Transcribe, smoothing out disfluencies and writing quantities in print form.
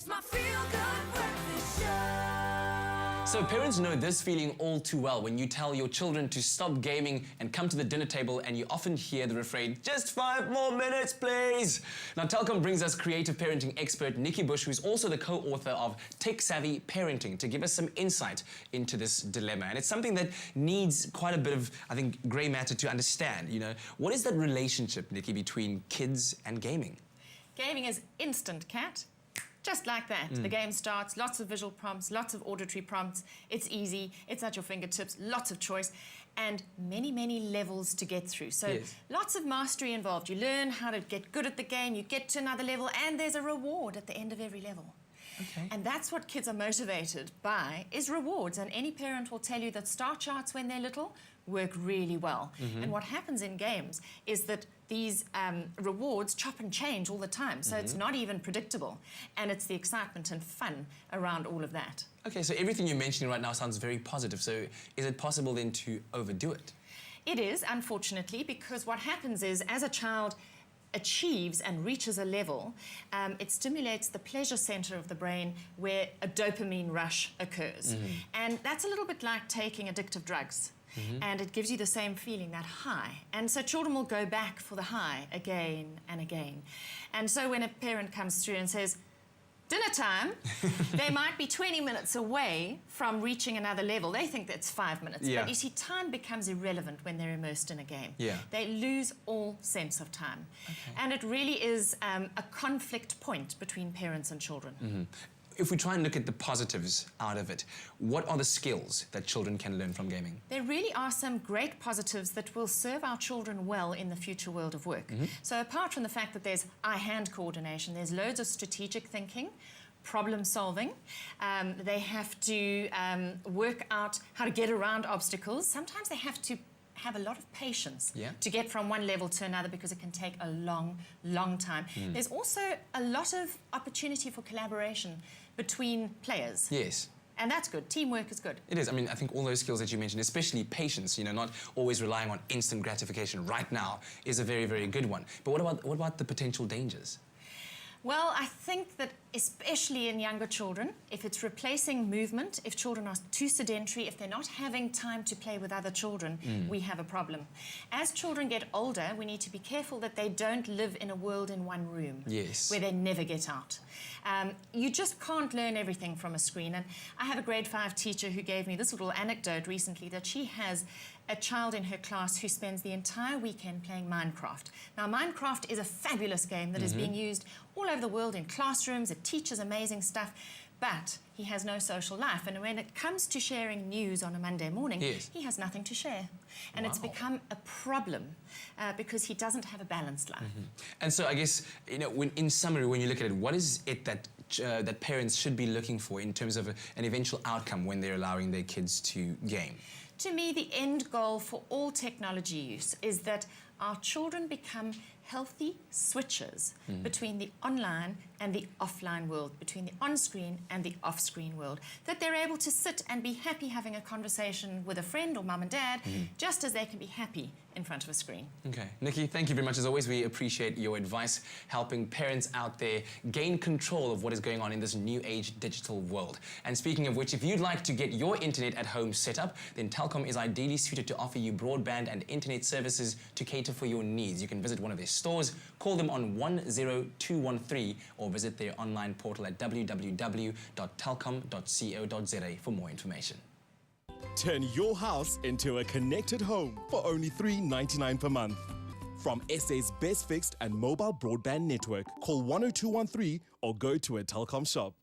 my feel-good breakfast show. So parents know this feeling all too well when you tell your children to stop gaming and come to the dinner table, and you often hear the refrain, just 5 more minutes, please. Now, Telkom brings us creative parenting expert Nikki Bush, who's also the co-author of Tech-Savvy Parenting, to give us some insight into this dilemma. And it's something that needs quite a bit of, I think, grey matter to understand. You know, what is that relationship, Nikki, between kids and gaming? Gaming is instant, Kat. Just like that. The game starts, lots of visual prompts, lots of auditory prompts. It's easy, it's at your fingertips, lots of choice, and many, many levels to get through. So yes, lots of mastery involved. You learn how to get good at the game, you get to another level, and there's a reward at the end of every level. Okay. And that's what kids are motivated by, is rewards. And any parent will tell you that star charts when they're little work really well. And what happens in games is that these rewards chop and change all the time. So it's not even predictable. And it's the excitement and fun around all of that. Okay, so everything you're mentioning right now sounds very positive. So is it possible then to overdo it? It is, unfortunately, because what happens is, as a child achieves and reaches a level, it stimulates the pleasure center of the brain where a dopamine rush occurs. And that's a little bit like taking addictive drugs. And it gives you the same feeling, that high. And so children will go back for the high again and again. And so when a parent comes through and says, dinner time, they might be 20 minutes away from reaching another level. They think that's 5 minutes. Yeah. But you see, time becomes irrelevant when they're immersed in a game. Yeah. They lose all sense of time. Okay. And it really is a conflict point between parents and children. If we try and look at the positives out of it, what are the skills that children can learn from gaming? There really are some great positives that will serve our children well in the future world of work. So apart from the fact that there's eye-hand coordination, there's loads of strategic thinking, problem solving. They have to work out how to get around obstacles. Sometimes they have to have a lot of patience to get from one level to another, because it can take a long, long time. There's also a lot of opportunity for collaboration between players. Yes. And that's good. Teamwork is good. It is. I mean, I think all those skills that you mentioned, especially patience, you know, not always relying on instant gratification right now, is a very, very good one. But what about the potential dangers? Well, I think that especially in younger children, if it's replacing movement, if children are too sedentary, if they're not having time to play with other children, we have a problem. As children get older, we need to be careful that they don't live in a world in one room, where they never get out. You just can't learn everything from a screen. And I have a grade 5 teacher who gave me this little anecdote recently, that she has a child in her class who spends the entire weekend playing Minecraft. Now, Minecraft is a fabulous game that is being used all over the world in classrooms. It teaches amazing stuff, but he has no social life. And when it comes to sharing news on a Monday morning, he has nothing to share. And it's become a problem because he doesn't have a balanced life. And so I guess, you know, in summary, when you look at it, what is it that that parents should be looking for in terms of an eventual outcome when they're allowing their kids to game? To me, the end goal for all technology use is that our children become healthy switches between the online and the offline world, between the on-screen and the off-screen world, that they're able to sit and be happy having a conversation with a friend or mum and dad, just as they can be happy in front of a screen. Okay. Nikki, thank you very much. As always, we appreciate your advice, helping parents out there gain control of what is going on in this new age digital world. And speaking of which, if you'd like to get your internet at home set up, then Telkom is ideally suited to offer you broadband and internet services to cater for your needs. You can visit one of their stores, call them on 10213, or visit their online portal at www.telkom.co.za for more information. Turn your house into a connected home for only $3.99 per month. From SA's best fixed and mobile broadband network, call 10213 or go to a Telkom shop.